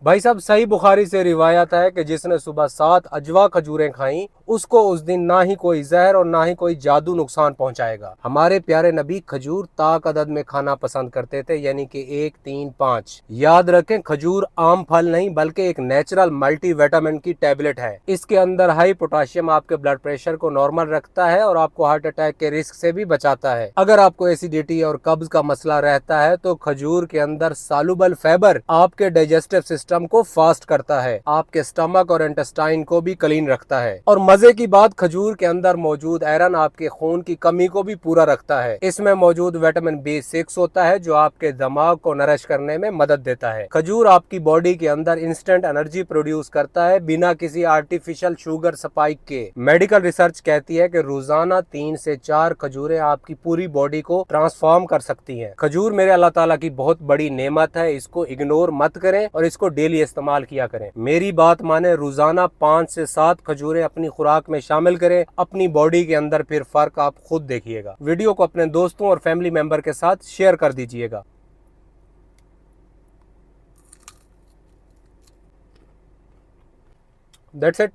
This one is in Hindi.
भाई साहब, सही बुखारी से रिवायत है कि जिसने सुबह 7 अजवा खजूरें खाई उसको उस दिन ना ही कोई जहर और ना ही कोई जादू नुकसान पहुंचाएगा। हमारे प्यारे नबी खजूर ताक अदद में खाना पसंद करते थे, यानी कि 1, 3, 5। याद रखें, खजूर आम फल नहीं बल्कि एक नेचुरल मल्टीविटामिन की टैबलेट है। इसके अंदर हाई पोटाशियम आपके ब्लड प्रेशर को नॉर्मल रखता है और आपको हार्ट अटैक के रिस्क से भी बचाता है। अगर आपको एसिडिटी और कब्ज का मसला रहता है तो खजूर के अंदर सालुबल फाइबर आपके डाइजेस्टिव सिस्टम को फास्ट करता है, आपके स्टमक और इंटेस्टाइन को भी क्लीन रखता है। और मजे की बात, खजूर के अंदर मौजूद आयरन आपके खून की कमी को भी पूरा रखता है। इसमें मौजूद विटामिन B6 होता है जो आपके दिमाग को नरिश करने में मदद देता है। खजूर आपकी बॉडी के अंदर इंस्टेंट एनर्जी प्रोड्यूस करता है बिना किसी आर्टिफिशियल शुगर स्पाइक के। मेडिकल रिसर्च कहती है कि रोजाना 3 से 4 खजूरें आपकी पूरी बॉडी को ट्रांसफॉर्म कर सकती हैं। खजूर मेरे अल्लाह ताला की बहुत बड़ी नेमत है, इसको इग्नोर मत करें और इसको डेली इस्तेमाल किया करें। मेरी बात माने, रोजाना 5 से 7 खजूरें अपनी खुराक में शामिल करें, अपनी बॉडी के अंदर फिर फर्क आप खुद देखिएगा। वीडियो को अपने दोस्तों और फैमिली मेंबर के साथ शेयर कर दीजिएगा। That's it.